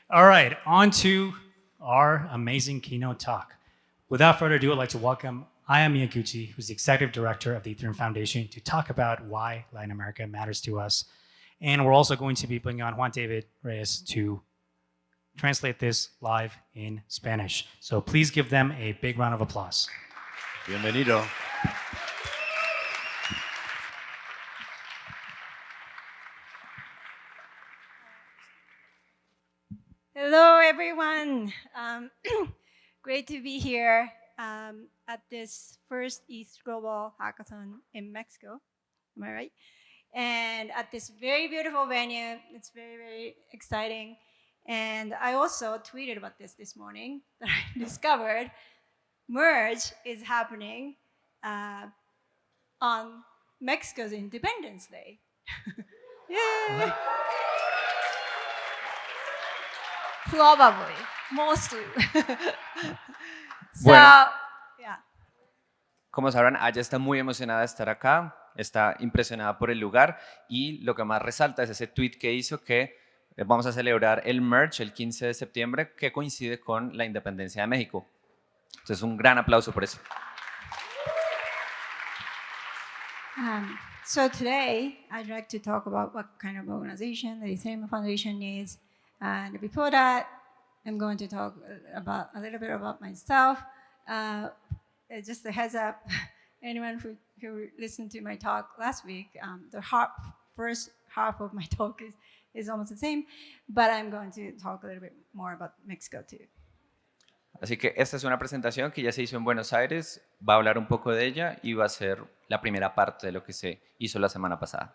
All right, on to our amazing keynote talk. Without further ado, I'd like to welcome Miyaguchi, who's the Executive Director of the Ethereum Foundation, to talk about why Latin America matters to us. And we're also going to be bringing on Juan David Reyes to translate this live in Spanish. So please give them a big round of applause. Bienvenido. Hello, everyone. Great to be here at this first ETHGlobal hackathon in Mexico. Am I right? And at this very beautiful venue. It's very, very exciting. And I also tweeted about this morning that I discovered Merge is happening on Mexico's Independence Day. Yay! Probably, mostly. So, Bueno. yeah. Como sabrán, Aya está muy emocionada de estar acá, está impresionada por el lugar y lo que más resalta es ese tweet que hizo que vamos a celebrar el Merge el 15 de septiembre que coincide con la independencia de México. Entonces, un gran aplauso por eso. So today, I'd like to talk about what kind of organization the Ethereum Foundation needs. And before that, I'm going to talk about a little bit about myself. Just a heads up, anyone who listened to my talk last week, the first half of my talk is almost the same, but I'm going to talk a little bit more about Mexico too. Así que esta es una presentación que ya se hizo en Buenos Aires, va a hablar un poco de ella y va a ser la primera parte de lo que se hizo la semana pasada.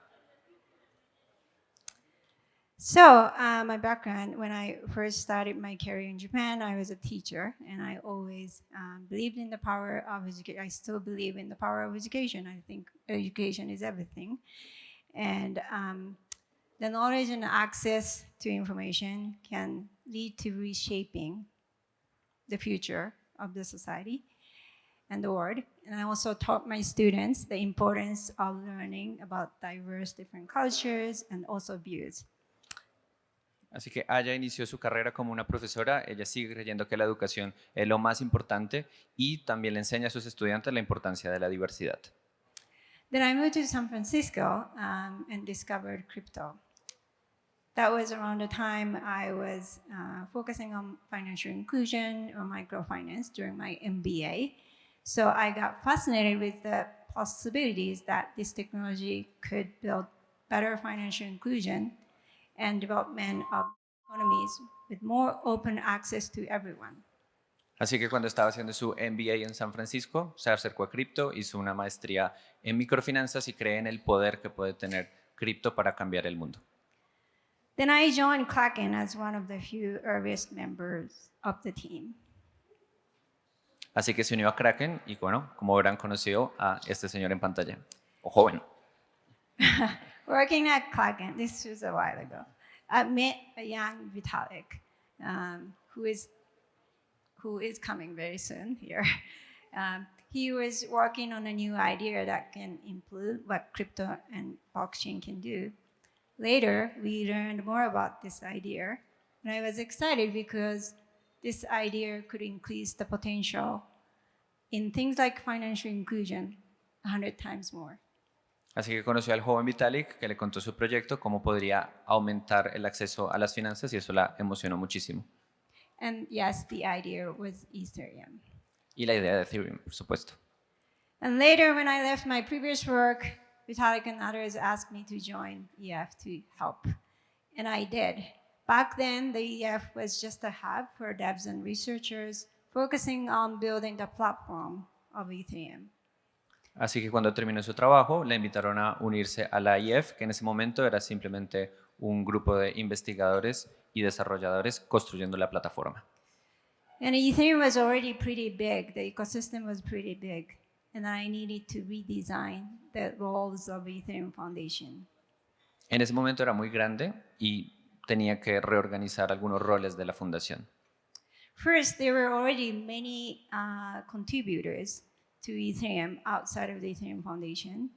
So my background, when I first started my career in Japan, I was a teacher, and I always believed in the power of education. I still believe in the power of education. I think education is everything. And the knowledge and access to information can lead to reshaping the future of the society and the world. And I also taught my students the importance of learning about diverse different cultures and also views. Así que Aya inició su carrera como una profesora, ella sigue creyendo que la educación es lo más importante y también le enseña a sus estudiantes la importancia de la diversidad. Then I moved to San Francisco and discovered crypto. That was around the time I was focusing on financial inclusion or microfinance during my MBA. So I got fascinated with the possibilities that this technology could build better financial inclusion and development of economies with more open access to everyone. Así que cuando estaba haciendo su MBA en San Francisco, se acercó a cripto, hizo una maestría en microfinanzas y cree en el poder que puede tener cripto para cambiar el mundo. Then I joined Kraken as one of the few earliest members of the team. Así que se unió a Kraken y bueno, como habrán conocido a este señor en pantalla, o joven. Working at Kraken, this was a while ago, I met a young Vitalik, who is coming very soon here. He was working on a new idea that can include what crypto and blockchain can do. Later, we learned more about this idea, and I was excited because this idea could increase the potential in things like financial inclusion 100 times more. Así que conoció al joven Vitalik que le contó su proyecto, cómo podría aumentar el acceso a las finanzas y eso la emocionó muchísimo. And yes, the idea was Ethereum. Y la idea de Ethereum, por supuesto. And later, when I left my previous work, Vitalik and others asked me to join ETH to help. And I did. Back then, the ETH was just a hub for devs and researchers focusing on building the platform of Ethereum. Así que cuando terminó su trabajo, le invitaron a unirse a la IF, que en ese momento era simplemente un grupo de investigadores y desarrolladores construyendo la plataforma. And Ethereum was already pretty big. The ecosystem was pretty big. And I needed to redesign the roles of Ethereum Foundation. En ese momento era muy grande y tenía que reorganizar algunos roles de la fundación. First, there were already many contributors to Ethereum outside of the Ethereum Foundation.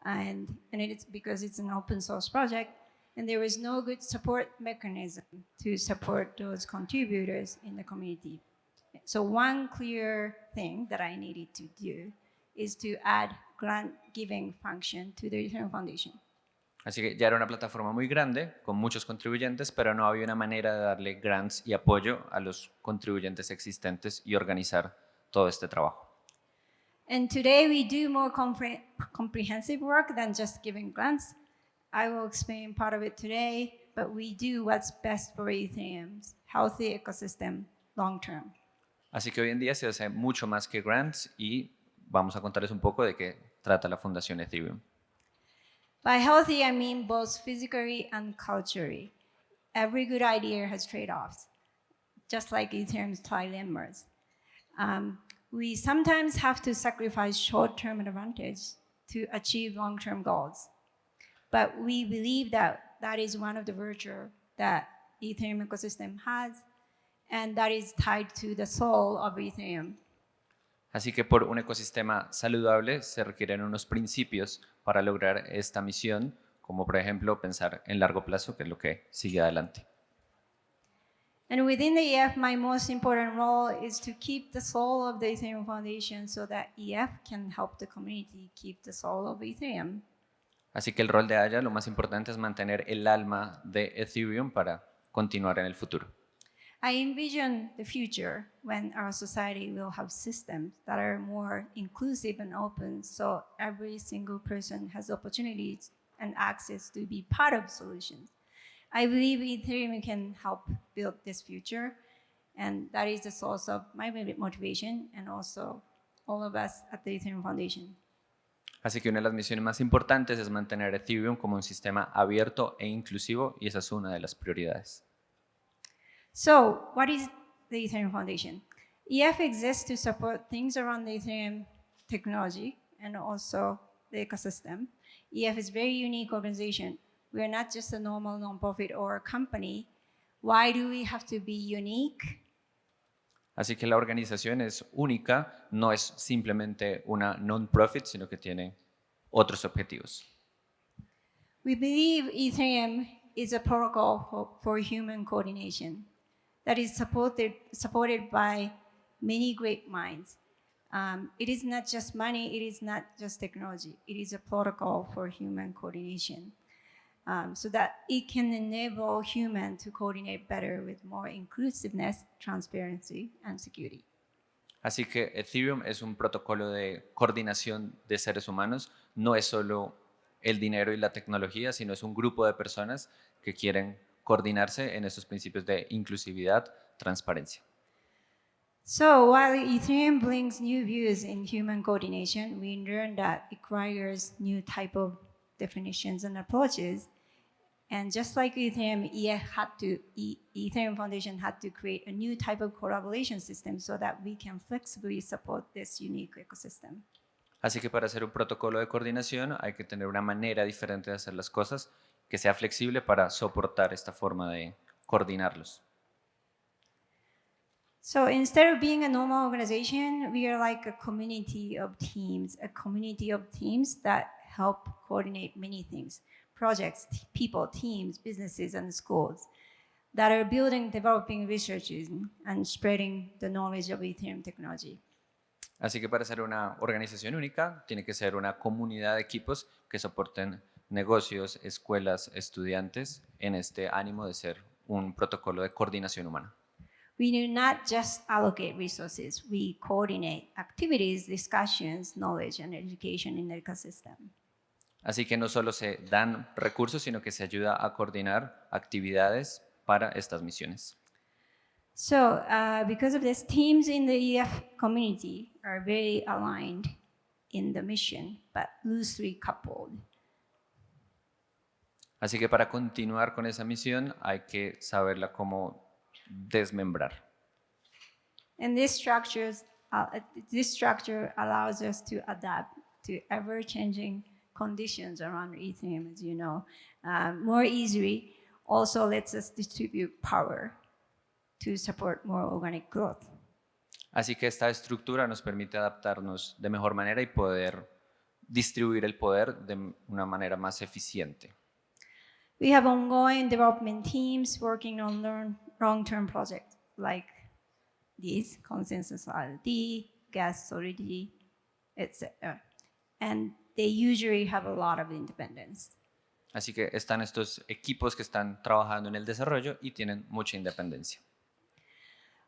And it's because it's an open source project. and there was no good support mechanism to support those contributors in the community. So one clear thing that I needed to do is to add grant giving function to the Ethereum Foundation. Así que ya era una plataforma muy grande, con muchos contribuyentes, pero no había una manera de darle grants y apoyo a los contribuyentes existentes y organizar todo este trabajo. And today we do more comprehensive work than just giving grants. I will explain part of it today, but we do what's best for Ethereum's healthy ecosystem long term. Así que hoy en día se hace mucho más que grants y vamos a contarles un poco de qué trata la Fundación Ethereum. By healthy, I mean both physically and culturally. Every good idea has trade-offs, just like Ethereum's trilemmas. We sometimes have to sacrifice short-term advantage to achieve long-term goals. But we believe that that is one of the virtues that Ethereum ecosystem has, and that is tied to the soul of Ethereum. Así que por un ecosistema saludable se requieren unos principios para lograr esta misión, como por ejemplo pensar en largo plazo, que es lo que sigue adelante. And within the EF, my most important role is to keep the soul of the Ethereum Foundation so that EF can help the community keep the soul of Ethereum. Así que el rol de Aya, lo más importante es mantener el alma de Ethereum para continuar en el futuro. I envision the future when our society will have systems that are more inclusive and open, so every single person has opportunities and access to be part of solutions. I believe Ethereum can help build this future, and that is the source of my motivation and also all of us at the Ethereum Foundation. Así que una de las misiones más importantes es mantener Ethereum como un sistema abierto e inclusivo, y esa es una de las prioridades. So, what is the Ethereum Foundation? EF exists to support things around the Ethereum technology and also the ecosystem. EF is a very unique organization. We are not just a normal nonprofit or a company. Why do we have to be unique? Así que la organización es única, no es simplemente una non-profit, sino que tiene otros objetivos. We believe Ethereum is a protocol for human coordination that is supported by many great minds. It is not just money, it is not just technology. It is a protocol for human coordination so that it can enable humans to coordinate better with more inclusiveness, transparency, and security. Así que Ethereum es un protocolo de coordinación de seres humanos, no es solo el dinero y la tecnología, sino es un grupo de personas que quieren coordinarse en estos principios de inclusividad, transparencia. So while Ethereum brings new views in human coordination, we learned that it requires new type of definitions and approaches. And just like Ethereum, Ethereum Foundation had to create a new type of collaboration system so that we can flexibly support this unique ecosystem. Así que para hacer un protocolo de coordinación hay que tener una manera diferente de hacer las cosas que sea flexible para soportar esta forma de coordinarlos. So instead of being a normal organization, we are like a community of teams that help coordinate many things, projects, people, teams, businesses, and schools that are building, developing researches and spreading the knowledge of Ethereum technology. Así que para ser una organización única, tiene que ser una comunidad de equipos que soporten negocios, escuelas, estudiantes en este ánimo de ser un protocolo de coordinación humana. We do not just allocate resources, we coordinate activities, discussions, knowledge, and education in the ecosystem. Así que no solo se dan recursos, sino que se ayuda a coordinar actividades para estas misiones. So, because of this, teams in the EF community are very aligned in the mission, but loosely coupled. Así que para continuar con esa misión hay que saberla cómo desmembrar. And this structure allows us to adapt to ever-changing conditions around Ethereum, as you know, more easily. Also lets us distribute power to support more organic growth. Así que esta estructura nos permite adaptarnos de mejor manera y poder distribuir el poder de una manera más eficiente. We have ongoing development teams working on long-term projects like these, consensuality, gas solidity, etc. And they usually have a lot of independence. Así que están estos equipos que están trabajando en el desarrollo y tienen mucha independencia.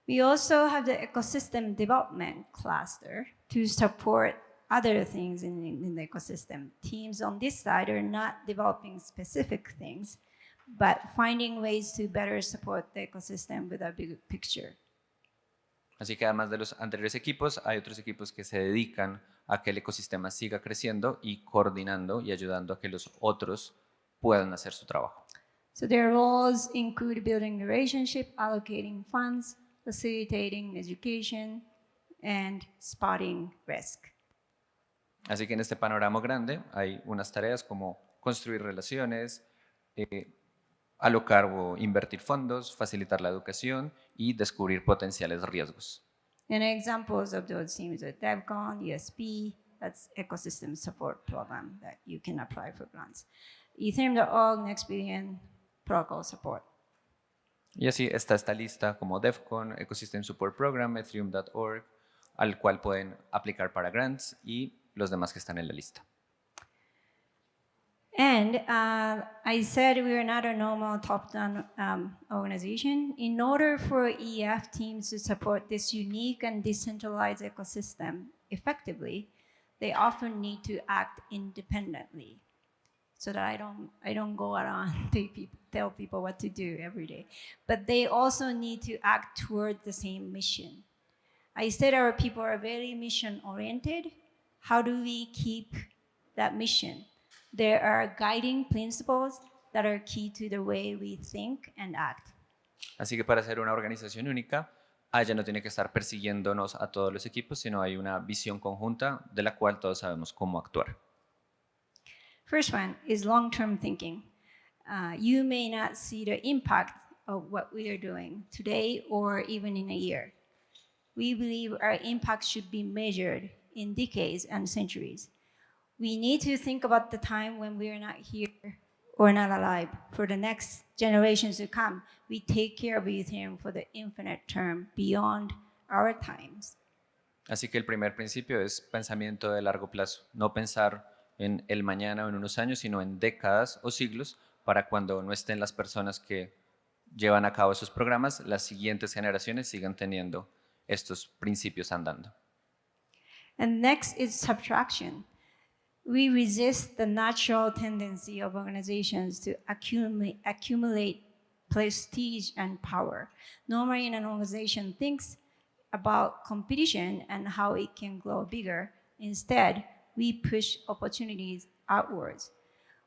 We also have the ecosystem development cluster to support other things in the ecosystem. Teams on this side are not developing specific things, but finding ways to better support the ecosystem with a big picture. Así que además de los anteriores equipos, hay otros equipos que se dedican a que el ecosistema siga creciendo y coordinando y ayudando a que los otros puedan hacer su trabajo. So their roles include building relationship, allocating funds, facilitating education, and spotting risk. Así que en este panorama grande hay unas tareas como construir relaciones, alocar o invertir fondos, facilitar la educación y descubrir potenciales riesgos. And examples of those teams are DevCon, ESP, that's Ecosystem Support Program that you can apply for grants. Ethereum.org, Next Billion, Protocol Support. Y así está esta lista como DevCon, Ecosystem Support Program, Ethereum.org, al cual pueden aplicar para grants y los demás que están en la lista. And I said we are not a normal top-down organization. In order for EF teams to support this unique and decentralized ecosystem effectively, they often need to act independently. So that I don't go around tell people what to do every day. But they also need to act toward the same mission. I said our people are very mission-oriented. How do we keep that mission? There are guiding principles that are key to the way we think and act. Así que para ser una organización única, ella no tiene que estar persiguiéndonos a todos los equipos, sino hay una visión conjunta de la cual todos sabemos cómo actuar. First one is long-term thinking. You may not see the impact of what we are doing today or even in a year. We believe our impact should be measured in decades and centuries. We need to think about the time when we are not here or not alive. For the next generations to come, we take care of Ethereum for the infinite term beyond our times. Así que el primer principio es pensamiento de largo plazo, no pensar en el mañana o en unos años, sino en décadas o siglos para cuando no estén las personas que llevan a cabo esos programas, las siguientes generaciones sigan teniendo estos principios andando. And next is subtraction. We resist the natural tendency of organizations to accumulate prestige and power. Normally, an organization thinks about competition and how it can grow bigger. Instead, we push opportunities outwards.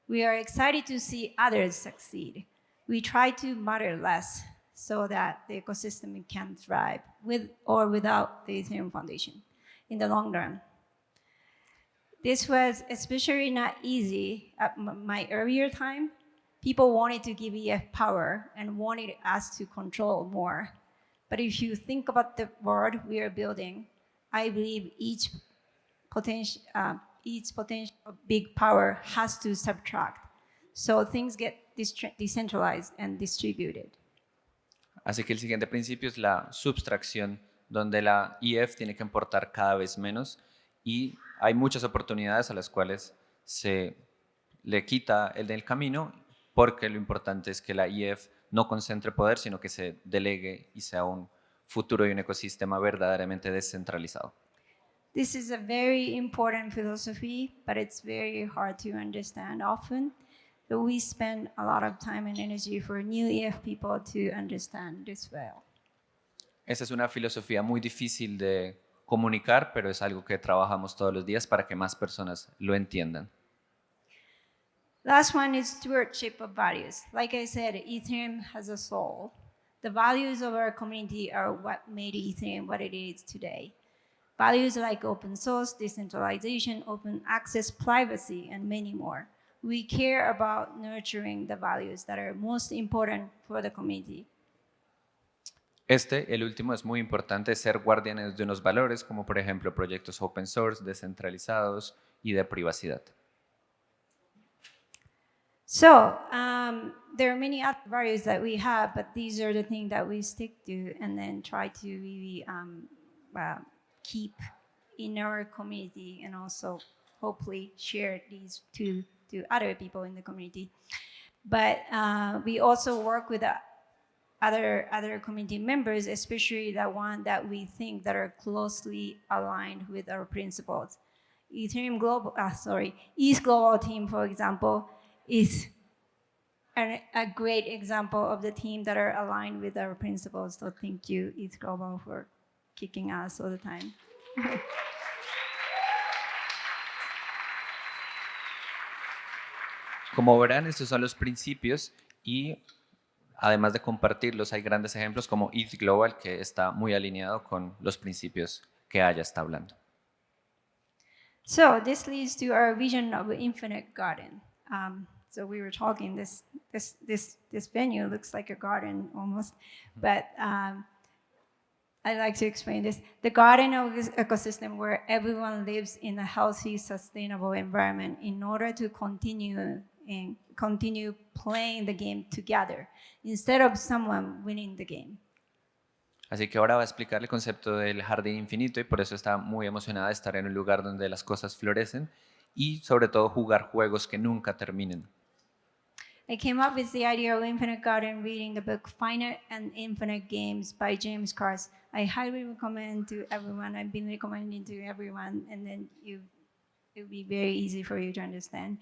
We are excited to see others succeed. We try to matter less so that the ecosystem can thrive with or without the Ethereum Foundation in the long run. This was especially not easy at my earlier time. People wanted to give EF power and wanted us to control more. But if you think about the world we are building, I believe each potential big power has to subtract. So things get decentralized and distributed. Así que el siguiente principio es la subtracción, donde la EF tiene que importar cada vez menos y hay muchas oportunidades a las cuales se le quita el del camino porque lo importante es que la EF no concentre poder, sino que se delegue y sea un futuro y un ecosistema verdaderamente descentralizado. This is a very important philosophy, but it's very hard to understand often. So we spend a lot of time and energy for new EF people to understand this well. Esa es una filosofía muy difícil de comunicar, pero es algo que trabajamos todos los días para que más personas lo entiendan. Last one is stewardship of values. Like I said, Ethereum has a soul. The values of our community are what made Ethereum what it is today. Values like open source, decentralization, open access, privacy, and many more. We care about nurturing the values that are most important for the community. El último, es muy importante ser guardianes de unos valores, como por ejemplo proyectos open source, descentralizados y de privacidad. So there are many other values that we have, but these are the things that we stick to and then try to really keep in our community and also hopefully share these to other people in the community. But we also work with other community members, especially the one that we think that are closely aligned with our principles. ETHGlobal team, for example, is a great example of the team that are aligned with our principles. So thank you, ETHGlobal, for kicking us all the time. Como verán, estos son los principios y además de compartirlos, hay grandes ejemplos como ETHGlobal, que está muy alineado con los principios que Aya está hablando. So this leads to our vision of an infinite garden. So we were talking, this venue looks like a garden almost, but I'd like to explain this. The garden of this ecosystem where everyone lives in a healthy, sustainable environment in order to continue playing the game together instead of someone winning the game. Así que ahora va a explicar el concepto del jardín infinito y por eso está muy emocionada de estar en un lugar donde las cosas florecen y sobre todo jugar juegos que nunca terminen. I came up with the idea of Infinite Garden reading the book Finite and Infinite Games by James Cars. I highly recommend to everyone. I've been recommending to everyone, and then it'll be very easy for you to understand.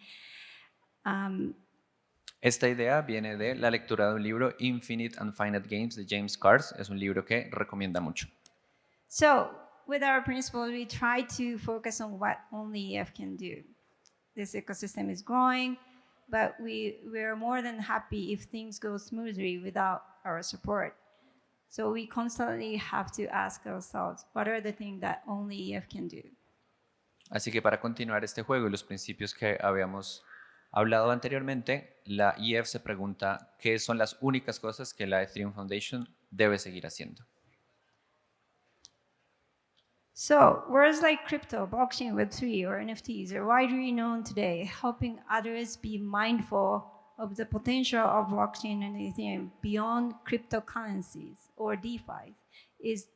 Esta idea viene de la lectura de un libro, Infinite and Finite Games, de James Cars. Es un libro que recomienda mucho. So, with our principles, we try to focus on what only EF can do. This ecosystem is growing, but we're more than happy if things go smoothly without our support. So we constantly have to ask ourselves, what are the things that only EF can do? Así que para continuar este juego y los principios que habíamos hablado anteriormente, la EF se pregunta qué son las únicas cosas que la Ethereum Foundation debe seguir haciendo. So, words like crypto, blockchain, Web3, or NFTs are widely known today, helping others be mindful of the potential of blockchain and Ethereum beyond cryptocurrencies or DeFi is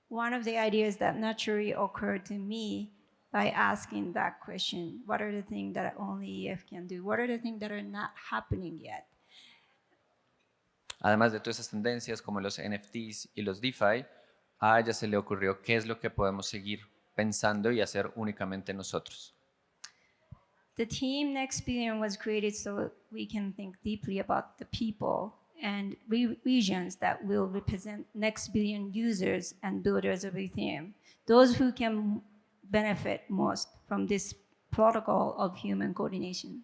one of the ideas that naturally occurred to me by asking that question. What are the things that only EF can do? What are the things that are not happening yet? Además de todas esas tendencias como los NFTs y los DeFi, a ella se le ocurrió qué es lo que podemos seguir pensando y hacer únicamente nosotros. The team Next Billion was created so we can think deeply about the people and regions that will represent next billion users and builders of Ethereum, those who can benefit most from this protocol of human coordination.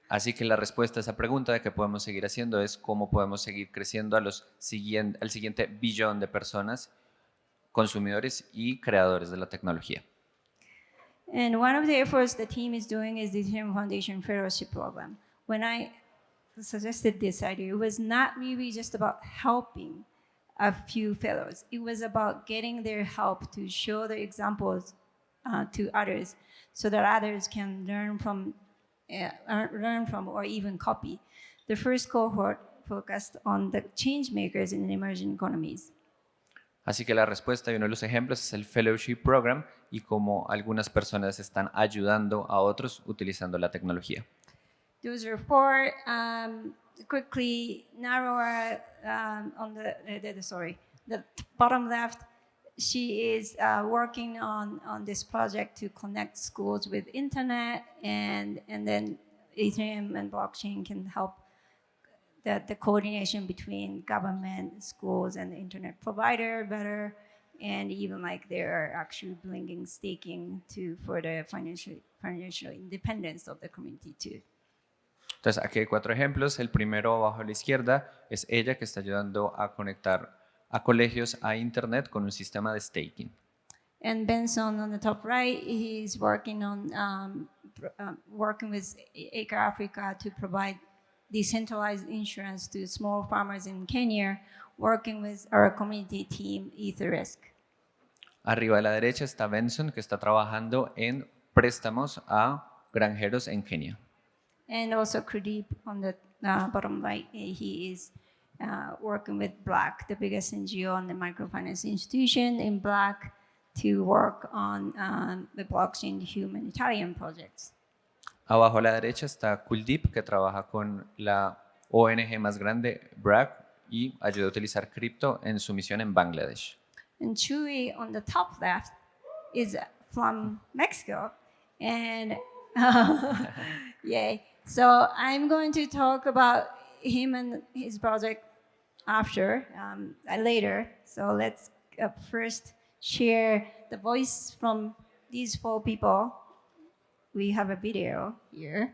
Así que la respuesta a esa pregunta de qué podemos seguir haciendo es cómo podemos seguir creciendo al siguiente billón de personas, consumidores y creadores de la tecnología. And one of the efforts the team is doing is the Ethereum Foundation Fellowship Program. When I suggested this idea, it was not really just about helping a few fellows. It was about getting their help to show the examples to others so that others can learn from or even copy. The first cohort focused on the change makers in emerging economies. Así que la respuesta y uno de los ejemplos es el Fellowship Program y cómo algunas personas están ayudando a otros utilizando la tecnología. Those are four. Quickly narrower on the bottom left. She is working on this project to connect schools with internet, and then Ethereum and blockchain can help the coordination between government, schools, and the internet provider better, and even like they're actually bringing staking for the financial independence of the community too. Entonces aquí hay 4 ejemplos. El primero abajo a la izquierda es ella que está ayudando a conectar a colegios a internet con un sistema de staking. And Benson on the top right, he's working on working with Acre Africa to provide decentralized insurance to small farmers in Kenya, working with our community team, EtherRisk. Arriba a la derecha está Benson, que está trabajando en préstamos a granjeros en Kenia. And also Kudeep on the bottom right, he is working with Black, the biggest NGO and the microfinance institution in Black, to work on the blockchain humanitarian projects. Abajo a la derecha está Kuldeep, que trabaja con la ONG más grande, BRAC, y ayuda a utilizar cripto en su misión en Bangladesh. And Chewy on the top left is from Mexico. And yay. So I'm going to talk about him and his project after, later. So let's first share the voice from these 4 people. We have a video here.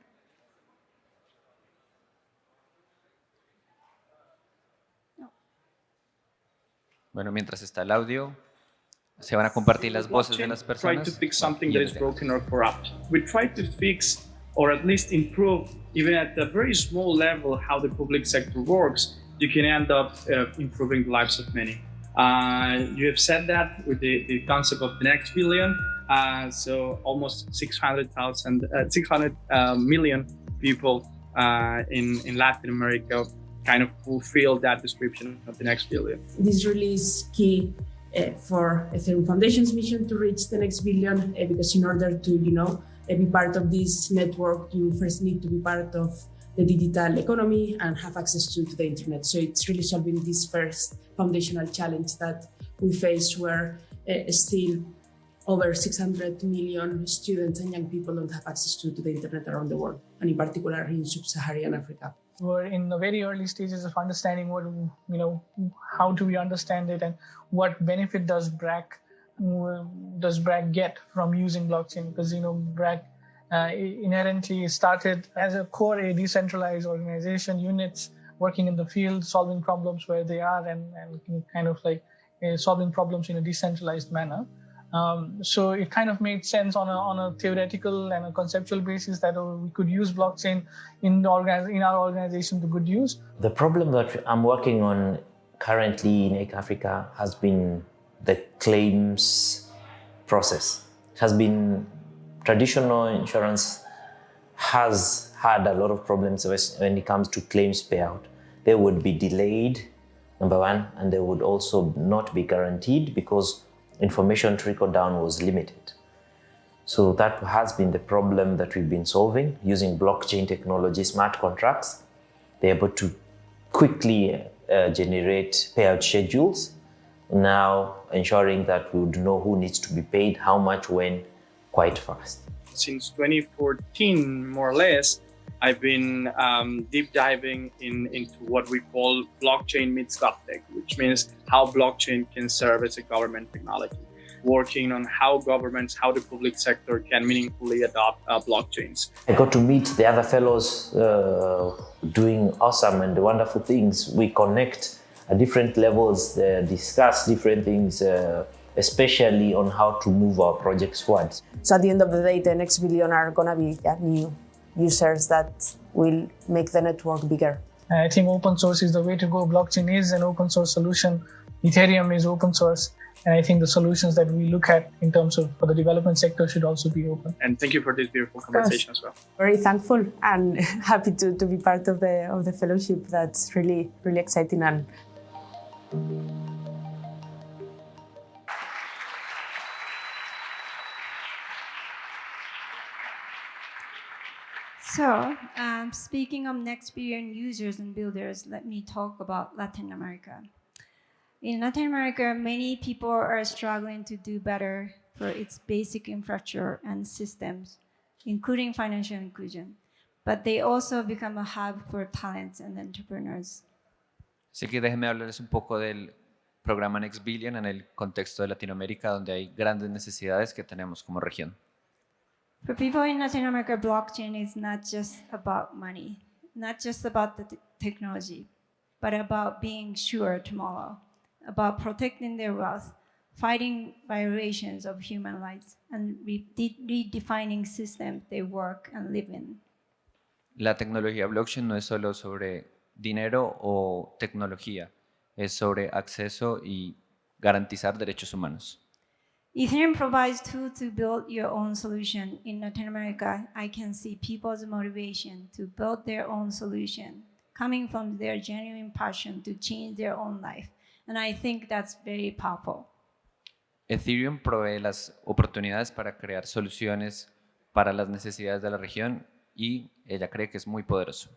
Bueno, mientras está el audio, se van a compartir las voces de las personas. Try to fix something that is broken or corrupt. We try to fix or at least improve, even at a very small level, how the public sector works. You can end up improving the lives of many. You have said that with the concept of the next billion. So almost 600 million people in Latin America kind of fulfill that description of the next billion. This really is key for Ethereum Foundation's mission to reach the next billion, because in order to, be part of this network, you first need to be part of the digital economy and have access to the internet. So it's really solving this first foundational challenge that we face, where still over 600 million students and young people don't have access to the internet around the world, and in particular in sub-Saharan Africa. We're in the very early stages of understanding what, how do we understand it, and what benefit does BRAC get from using blockchain? Because, BRAC inherently started as a core, a decentralized organization, units working in the field, solving problems where they are, and kind of like solving problems in a decentralized manner. So it kind of made sense on a theoretical and a conceptual basis that we could use blockchain in our organization to good use. The problem that I'm working on currently in ETH Africa has been the claims process. It has been traditional insurance has had a lot of problems when it comes to claims payout. They would be delayed, number one, and they would also not be guaranteed because information trickle down was limited. So that has been the problem that we've been solving using blockchain technology, smart contracts. They're able to quickly generate payout schedules, now ensuring that we would know who needs to be paid, how much, when, quite fast. Since 2014, more or less, I've been deep diving into what we call blockchain meets GovTech, which means how blockchain can serve as a government technology, working on how governments, how the public sector can meaningfully adopt blockchains. I got to meet the other fellows doing awesome and wonderful things. We connect at different levels, discuss different things, especially on how to move our projects forward. So at the end of the day, the next billion are going to be new users that will make the network bigger. I think open source is the way to go. Blockchain is an open source solution. Ethereum is open source. And I think the solutions that we look at in terms of for the development sector should also be open. And thank you for this beautiful conversation as well. Very thankful and happy to be part of the fellowship. That's really, really exciting. And So, speaking of next billion users and builders, let me talk about Latin America. In Latin America, many people are struggling to do better for its basic infrastructure and systems, including financial inclusion. But they also become a hub for talents and entrepreneurs. Así que déjenme hablarles un poco del programa Next Billion en el contexto de Latinoamérica, donde hay grandes necesidades que tenemos como región. For people in Latin America, blockchain is not just about money, not just about the technology, but about being sure tomorrow, about protecting their wealth, fighting violations of human rights, and redefining systems they work and live in. La tecnología blockchain no es solo sobre dinero o tecnología, es sobre acceso y garantizar derechos humanos. Ethereum provides tools to build your own solution. In Latin America, I can see people's motivation to build their own solution coming from their genuine passion to change their own life. And I think that's very powerful. Ethereum provee las oportunidades para crear soluciones para las necesidades de la región y ella cree que es muy poderoso.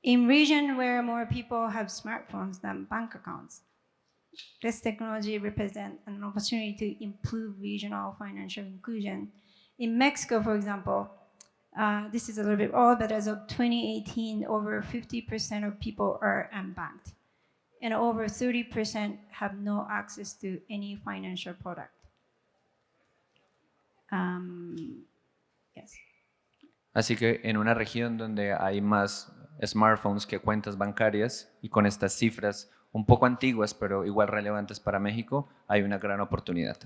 In regions where more people have smartphones than bank accounts, this technology represents an opportunity to improve regional financial inclusion. In Mexico, for example, this is a little bit old, but as of 2018, over 50% of people are unbanked, and over 30% have no access to any financial product. Yes. Así que en una región donde hay más smartphones que cuentas bancarias y con estas cifras un poco antiguas pero igual relevantes para México, hay una gran oportunidad.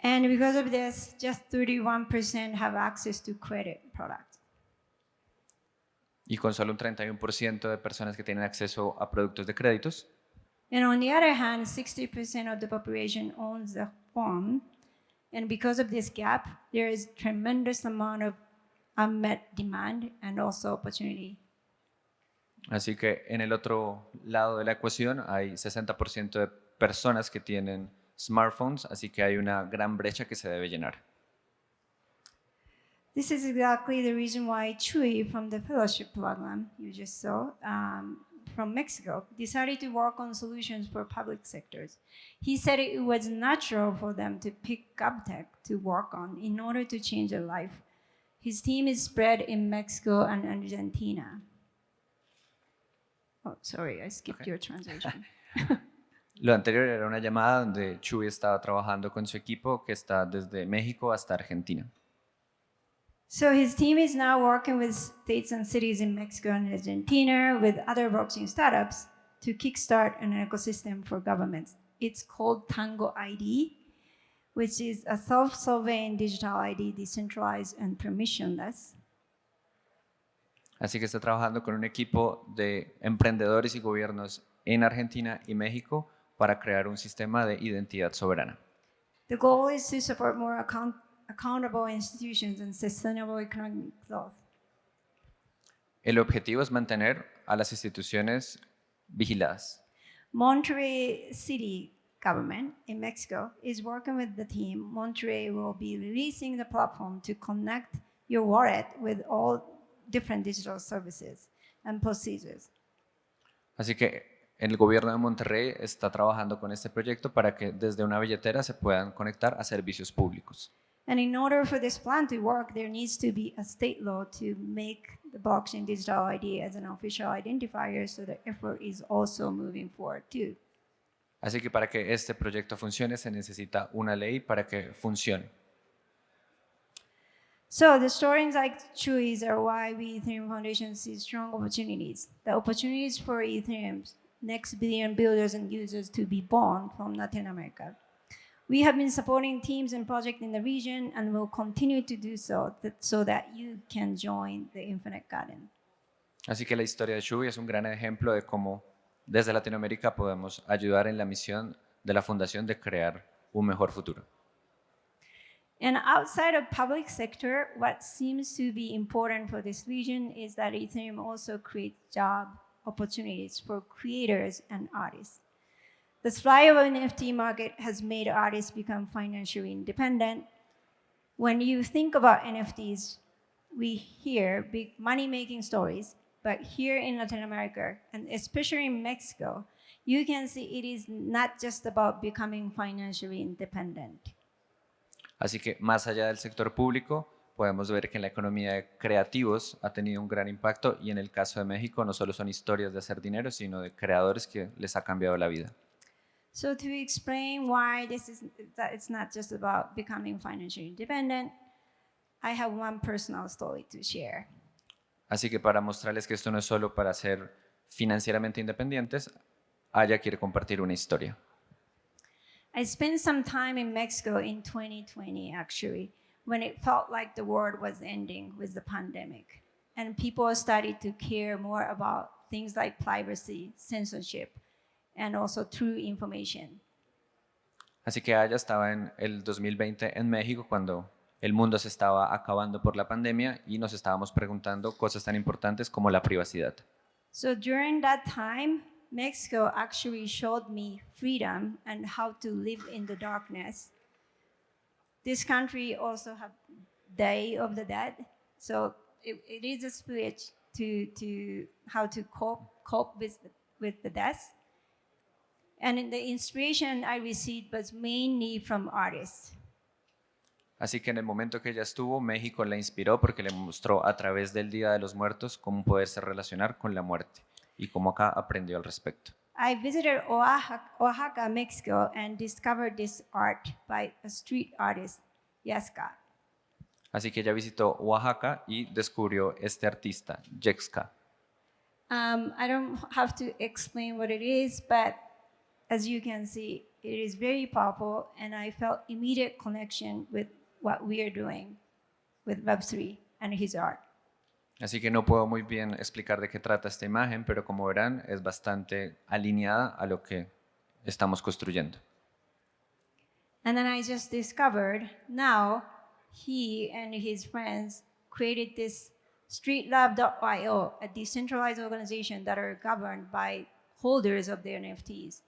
And because of this, just 31% have access to credit products. Y con solo un 31% de personas que tienen acceso a productos de créditos. And on the other hand, 60% of the population owns a phone. And because of this gap, there is tremendous amount of unmet demand and also opportunity. Así que en el otro lado de la ecuación hay 60% de personas que tienen smartphones, así que hay una gran brecha que se debe llenar. This is exactly the reason why Chuy from the fellowship program you just saw from Mexico decided to work on solutions for public sectors. He said it was natural for them to pick GovTech to work on in order to change their life. His team is spread in Mexico and Argentina. Oh, sorry, I skipped your translation. Lo anterior era una llamada donde Chuy estaba trabajando con su equipo que está desde México hasta Argentina. So his team is now working with states and cities in Mexico and Argentina with other blockchain startups to kickstart an ecosystem for governments. It's called Tango ID, which is a self-sovereign digital ID, decentralized and permissionless. Así que está trabajando con un equipo de emprendedores y gobiernos en Argentina y México para crear un sistema de identidad soberana. The goal is to support more accountable institutions and sustainable economic growth. El objetivo es mantener a las instituciones vigiladas. Monterrey City government in Mexico is working with the team. Monterrey will be releasing the platform to connect your wallet with all different digital services and procedures. Así que el gobierno de Monterrey está trabajando con este proyecto para que desde una billetera se puedan conectar a servicios públicos. And in order for this plan to work, there needs to be a state law to make the blockchain digital ID as an official identifier, so the effort is also moving forward too. Así que para que este proyecto funcione se necesita una ley para que funcione. So the stories like Chuy's are why we Ethereum Foundation sees strong opportunities. The opportunities for Ethereum's next billion builders and users to be born from Latin America. We have been supporting teams and projects in the region and will continue to do so, so that you can join the Infinite Garden. Así que la historia de Chuy es un gran ejemplo de cómo desde Latinoamérica podemos ayudar en la misión de la fundación de crear un mejor futuro. And outside of public sector, what seems to be important for this region is that Ethereum also creates job opportunities for creators and artists. The supply of an NFT market has made artists become financially independent. When you think about NFTs, we hear big money-making stories, but here in Latin America, and especially in Mexico, you can see it is not just about becoming financially independent. Así que más allá del sector público, podemos ver que en la economía de creativos ha tenido un gran impacto y en el caso de México no solo son historias de hacer dinero, sino de creadores que les ha cambiado la vida. So to explain why that it's not just about becoming financially independent, I have one personal story to share. Así que para mostrarles que esto no es solo para ser financieramente independientes, Aya quiere compartir una historia. I spent some time in Mexico in 2020, actually, when it felt like the world was ending with the pandemic. And people started to care more about things like privacy, censorship, and also true information. Así que ella estaba en el 2020 en México cuando el mundo se estaba acabando por la pandemia y nos estábamos preguntando cosas tan importantes como la privacidad. So during that time, Mexico actually showed me freedom and how to live in the darkness. This country also have Day of the Dead, so it is a spirit to how to cope with the death. And the inspiration I received was mainly from artists. Así que en el momento que ella estuvo, México la inspiró porque le mostró a través del Día de los Muertos cómo poderse relacionar con la muerte y cómo acá aprendió al respecto. I visited Oaxaca, Mexico, and discovered this art by a street artist, Yaska. Así que ella visitó Oaxaca y descubrió este artista, Yexka. I don't have to explain what it is, but as you can see, it is very powerful, and I felt immediate connection with what we are doing with Web3 and his art. Así que no puedo muy bien explicar de qué trata esta imagen, pero como verán, es bastante alineada a lo que estamos construyendo. And then I just discovered now he and his friends created this streetlab.io, a decentralized organization that are governed by holders of the NFTs.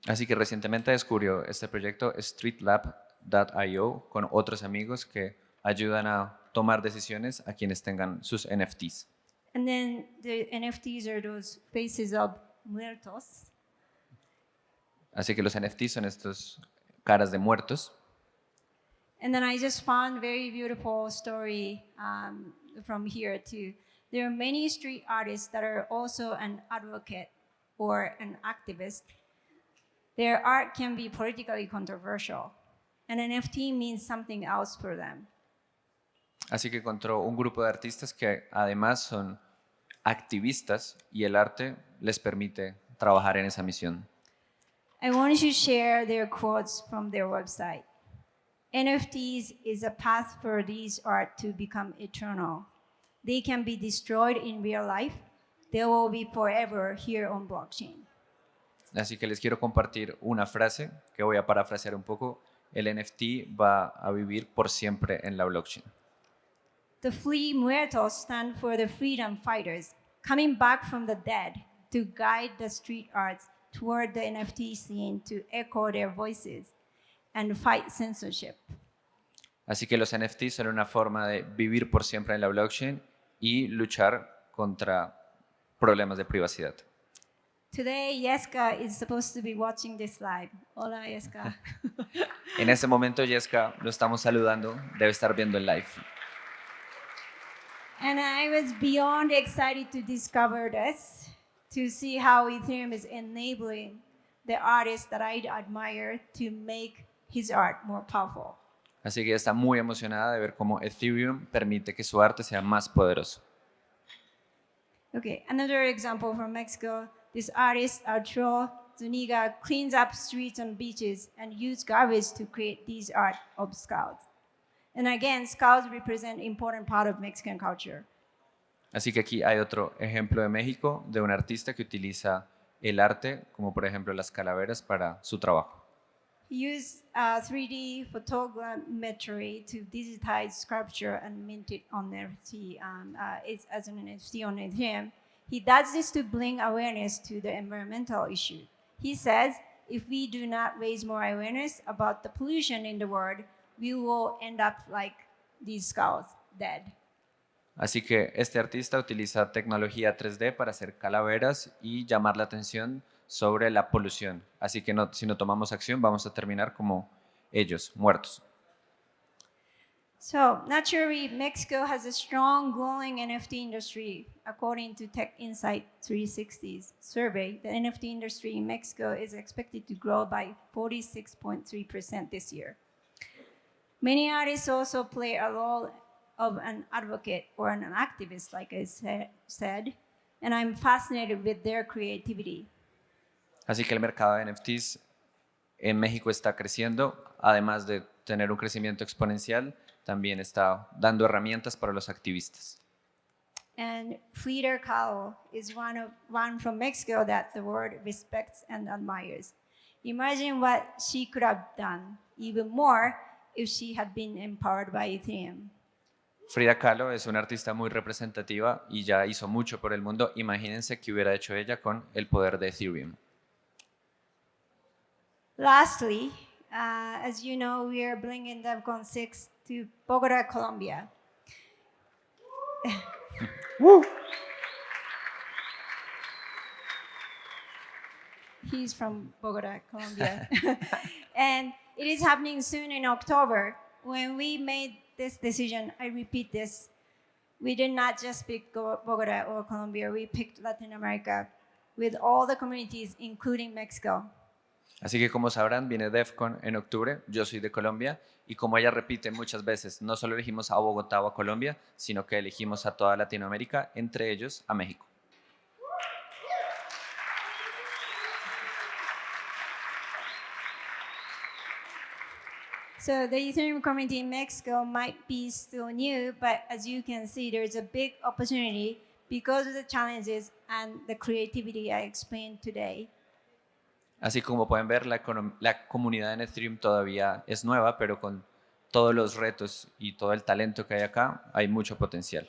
Así que recientemente descubrió este proyecto streetlab.io con otros amigos que ayudan a tomar decisiones a quienes tengan sus NFTs. And then the NFTs are those faces of muertos. Así que los NFTs son estos caras de muertos. And then I just found very beautiful story from here too. There are many street artists that are also an advocate or an activist. Their art can be politically controversial. An NFT means something else for them. Así que encontró un grupo de artistas que además son activistas y el arte les permite trabajar en esa misión. I want to share their quotes from their website. NFTs is a path for these art to become eternal. They can be destroyed in real life. They will be forever here on blockchain. Así que les quiero compartir una frase que voy a parafrasear un poco. El NFT va a vivir por siempre en la blockchain. The Free Muertos stand for the freedom fighters coming back from the dead to guide the street arts toward the NFT scene to echo their voices and fight censorship. Así que los NFTs son una forma de vivir por siempre en la blockchain y luchar contra problemas de privacidad. Today, Yaska is supposed to be watching this live. Hola, Yaska. En ese momento, Jessica, lo estamos saludando, debe estar viendo el live. And I was beyond excited to discover this, to see how Ethereum is enabling the artists that I admire to make his art more powerful. Así que está muy emocionada de ver cómo Ethereum permite que su arte sea más poderoso. Okay, another example from Mexico. This artist, Arturo Zuniga, cleans up streets and beaches and uses garbage to create these art of scouts. And again, scouts represent an important part of Mexican culture. Así que aquí hay otro ejemplo de México, de un artista que utiliza el arte, como por ejemplo las calaveras, para su trabajo. He used 3D photogrammetry to digitize sculpture and mint it on NFT. It's as an NFT on Ethereum. He does this to bring awareness to the environmental issue. He says, if we do not raise more awareness about the pollution in the world, we will end up like these scouts, dead. Así que este artista utiliza tecnología 3D para hacer calaveras y llamar la atención sobre la polución. Así que si no tomamos acción, vamos a terminar como ellos, muertos. So naturally, Mexico has a strong growing NFT industry. According to Tech Insight 360's survey, the NFT industry in Mexico is expected to grow by 46.3% this year. Many artists also play a role of an advocate or an activist, like I said, and I'm fascinated with their creativity. Así que el mercado de NFTs en México está creciendo, además de tener un crecimiento exponencial, también está dando herramientas para los activistas. And Frida Kahlo is one from Mexico that the world respects and admires. Imagine what she could have done even more if she had been empowered by Ethereum. Frida Kahlo es una artista muy representativa y ya hizo mucho por el mundo. Imagínense qué hubiera hecho ella con el poder de Ethereum. Lastly, as you know, we are bringing DevCon 6 to Bogota, Colombia. Woo! He's from Bogota, Colombia. And it is happening soon in October. When we made this decision, I repeat this, we did not just pick Bogota or Colombia, we picked Latin America with all the communities, including Mexico. Así que como sabrán, viene DevCon en octubre, yo soy de Colombia y como ella repite muchas veces, no solo elegimos a Bogotá o a Colombia, sino que elegimos a toda Latinoamérica, entre ellos a México. So the Ethereum community in Mexico might be still new, but as you can see, there's a big opportunity because of the challenges and the creativity I explained today. Así como pueden ver, la comunidad en Ethereum todavía es nueva, pero con todos los retos y todo el talento que hay acá, hay mucho potencial.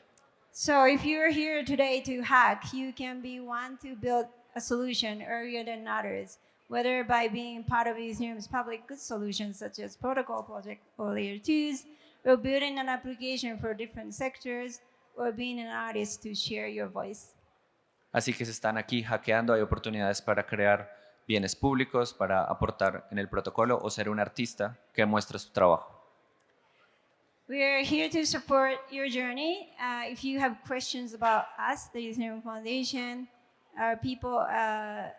So if you're here today to hack, you can be one to build a solution earlier than others, whether by being part of Ethereum's public good solutions such as protocol project or layer 2s, or building an application for different sectors, or being an artist to share your voice. Así que si están aquí hackeando, hay oportunidades para crear bienes públicos, para aportar en el protocolo o ser un artista que muestre su trabajo. We are here to support your journey. If you have questions about us, the Ethereum Foundation, our people are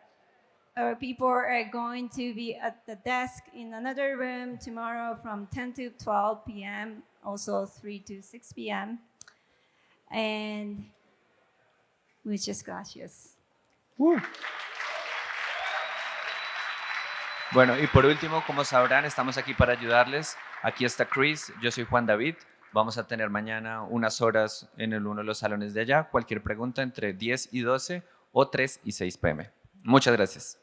going to be at the desk in another room tomorrow from 10 to 12 p.m., also 3 to 6 p.m. And muchas gracias. Bueno, y por último, como sabrán, estamos aquí para ayudarles. Aquí está Chris, yo soy Juan David. Vamos a tener mañana unas horas en uno de los salones de allá. Cualquier pregunta entre 10 y 12 o 3 y 6 p.m. Muchas gracias.